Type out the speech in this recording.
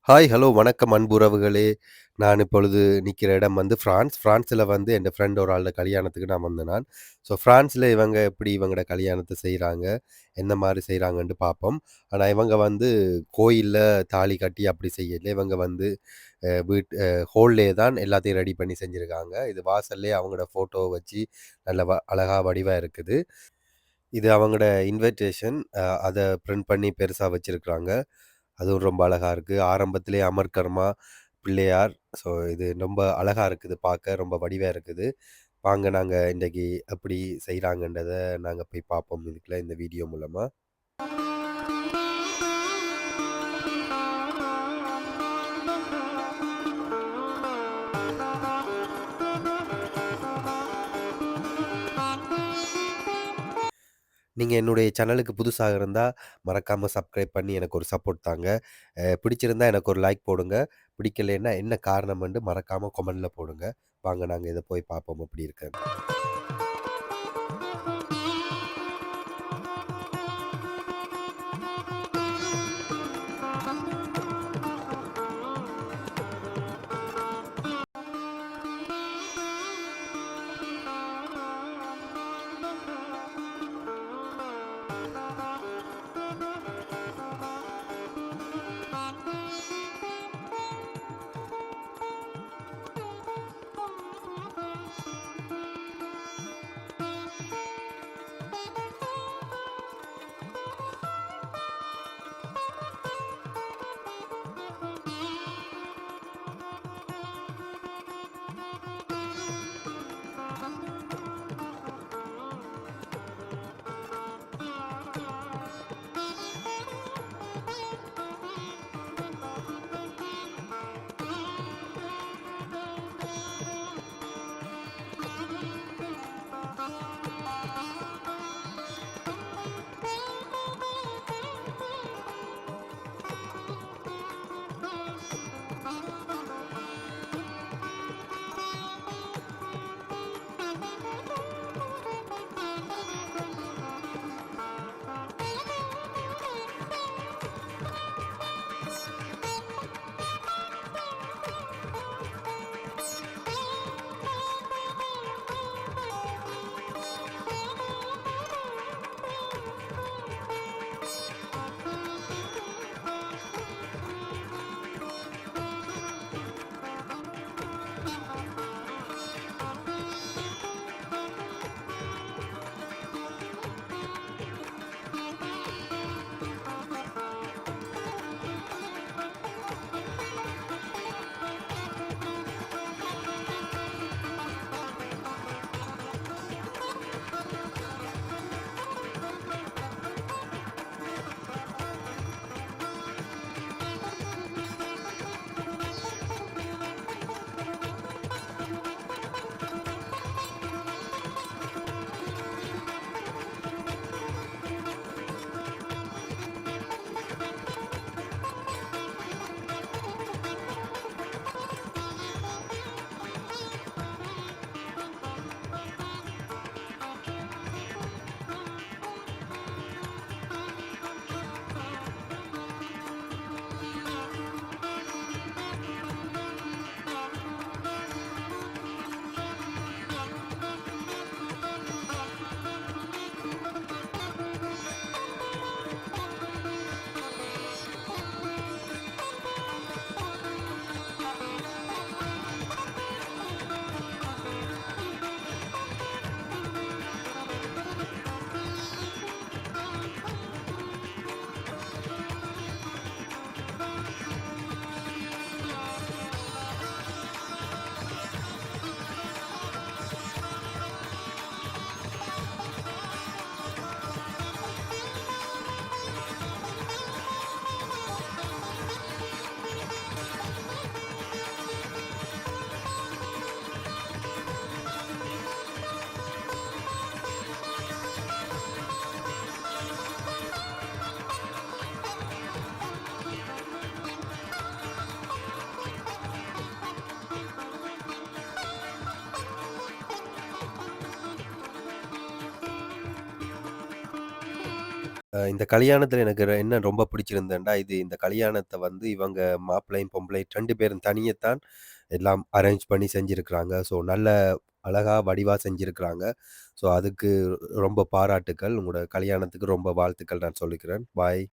Hi, hello, வணக்கம் அன்புறவுகளே! நான் இப்பொழுது நிக்கிற இடம் வந்து ஃப்ரான்ஸ். ஃப்ரான்ஸ்ல வந்து என் ஃப்ரெண்ட் ஒரு ஆள்ட கல்யாணத்துக்கு நான் வந்தேன் நான். ஸோ ஃப்ரான்ஸ்ல இவங்க எப்படி இவங்கட கல்யாணத்த செய்றாங்க, எந்த மாரி செய்றாங்கன்ட்டு பார்ப்போம். ஆனா இவங்க வந்து கோயில்ல தாலி கட்டி அப்படி செய்யல. இவங்க வந்து வீட் ஹோல்லேயே தான் எல்லாத்தையும் ரெடி பண்ணி செஞ்சிருக்காங்க. இது வாசல்லயே அவங்களோட ஃபோட்டோவ வச்சு நல்ல அழகா வடிவா இருக்குது. இது அவங்களோட இன்விடேஷன். அத பிரிண்ட் பண்ணி பெருசா வச்சிருக்காங்க. அதுவும் ரொம்ப அழகா இருக்கு. ஆரம்பத்திலேயே அமர்க்கர்மா, பிள்ளையார். ஸோ இது ரொம்ப அழகா இருக்குது பார்க்க. ரொம்ப வடிவா இருக்குது. வாங்க நாங்க இன்றைக்கு எப்படி செய்றாங்கன்றத நாங்க போய் பார்ப்போம் இதுக்குள்ள இந்த வீடியோ மூலமா. நீங்க என்னுடைய சேனலுக்கு புதுசாக இருந்தா, மறக்காம சப்ஸ்கிரைப் பண்ணி எனக்கு ஒரு சப்போர்ட் தாங்க. பிடிச்சிருந்தா எனக்கு ஒரு லைக் போடுங்க. பிடிக்கலைன்னா என்ன காரணம்ன்ட்டு மறக்காம கமெண்ட்ல போடுங்க. வாங்க நாங்க இத போய் பார்ப்போம் எப்படி இருக்குன்னு. இந்த கல்யாணத்தில எனக்கு என்ன ரொம்ப பிடிச்சிருந்ததுன்னா, இந்த கல்யாணத்த வந்து இவங்க மாப்பிள்ளையும், பொம்பளையும் 2 பேரும் தனியத்தான் எல்லாம் அரேஞ்ச் பண்ணி செஞ்சிருக்கிறாங்க. ஸோ நல்ல அழகா வடிவா செஞ்சிருக்கிறாங்க. ஸோ அதுக்கு ரொம்ப பாராட்டுக்கள். உங்களோட கல்யாணத்துக்கு ரொம்ப வாழ்த்துக்கள் நான் சொல்லிக்கிறேன். பாய்.